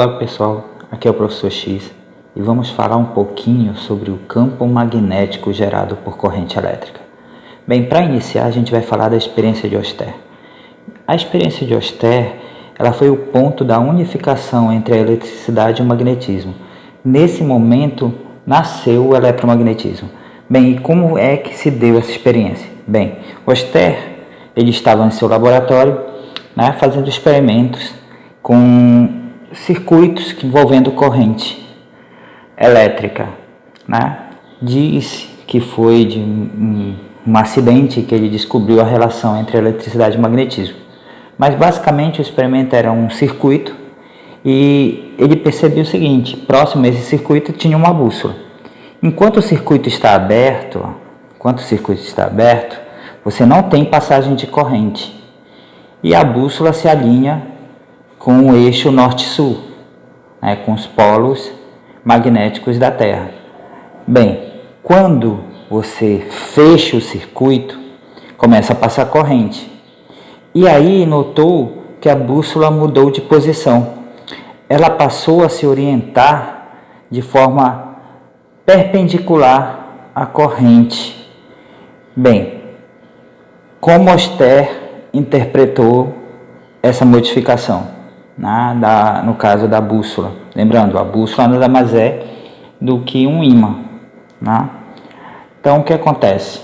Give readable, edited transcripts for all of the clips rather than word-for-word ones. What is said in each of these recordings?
Olá pessoal, aqui é o Professor X e vamos falar um pouquinho sobre o campo magnético gerado por corrente elétrica. Bem, para iniciar a gente vai falar da experiência de Oster. A experiência de Oster, ela foi o ponto da unificação entre a eletricidade e o magnetismo. Nesse momento nasceu o eletromagnetismo. Bem, e como é que se deu essa experiência? Bem, Oster, ele estava em seu laboratório, fazendo experimentos com circuitos envolvendo corrente elétrica. Diz que foi de um acidente que ele descobriu a relação entre eletricidade e magnetismo. Mas basicamente o experimento era um circuito e ele percebeu o seguinte: próximo a esse circuito tinha uma bússola. Enquanto o circuito está aberto, você não tem passagem de corrente e a bússola se alinha com o eixo norte-sul, com os polos magnéticos da Terra. Bem, quando você fecha o circuito, começa a passar corrente. E aí notou que a bússola mudou de posição. Ela passou a se orientar de forma perpendicular à corrente. Bem, como Oster interpretou essa modificação? No caso da bússola, lembrando, a bússola nada mais é do que um ímã. Então o que acontece?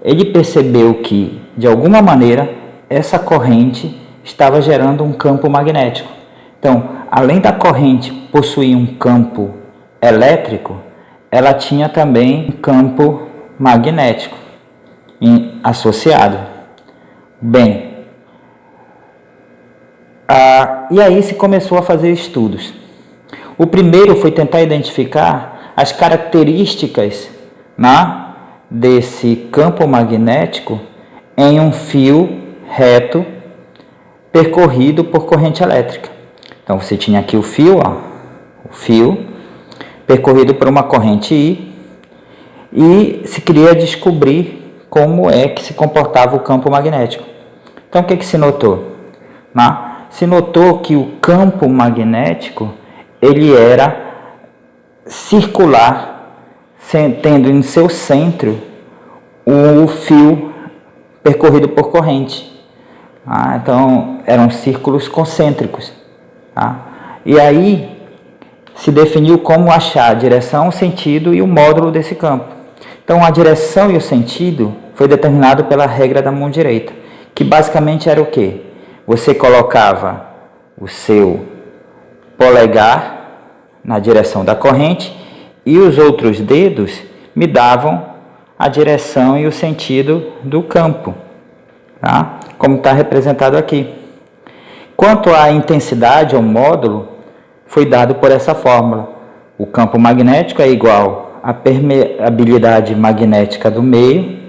Ele percebeu que, de alguma maneira, essa corrente estava gerando um campo magnético. Então, além da corrente possuir um campo elétrico, ela tinha também um campo magnético associado. Bem, e aí se começou a fazer estudos. O primeiro foi tentar identificar as características desse campo magnético em um fio reto percorrido por corrente elétrica. Então você tinha aqui o fio percorrido por uma corrente I, e se queria descobrir como é que se comportava o campo magnético. Então o que se notou? Se notou que o campo magnético ele era circular, tendo em seu centro o fio percorrido por corrente. Então eram círculos concêntricos. E aí se definiu como achar a direção, o sentido e o módulo desse campo. Então a direção e o sentido foi determinado pela regra da mão direita, que basicamente era o quê? Você colocava o seu polegar na direção da corrente e os outros dedos me davam a direção e o sentido do campo, como está representado aqui. Quanto à intensidade ou módulo, foi dado por essa fórmula. O campo magnético é igual à permeabilidade magnética do meio,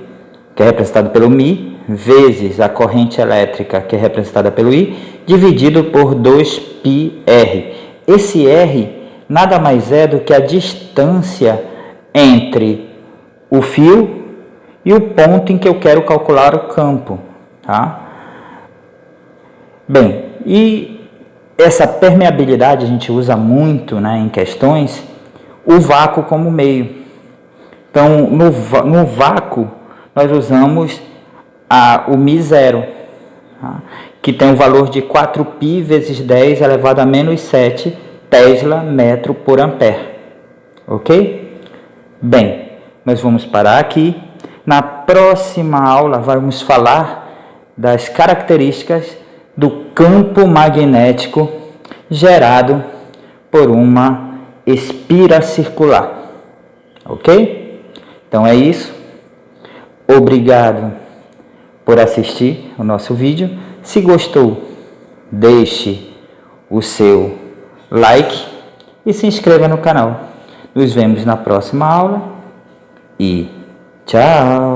que é representado pelo μ, vezes a corrente elétrica, que é representada pelo I, dividido por 2πr. Esse R nada mais é do que a distância entre o fio e o ponto em que eu quero calcular o campo. Bem, e essa permeabilidade a gente usa muito em questões, o vácuo como meio. Então, no vácuo, nós usamos o μ0, que tem o valor de 4π vezes 10 elevado a menos 7 Tesla metro por ampere. Ok? Bem, nós vamos parar aqui. Na próxima aula, vamos falar das características do campo magnético gerado por uma espira circular. Ok? Então é isso. Obrigado por assistir o nosso vídeo. Se gostou, deixe o seu like e se inscreva no canal. Nos vemos na próxima aula e tchau!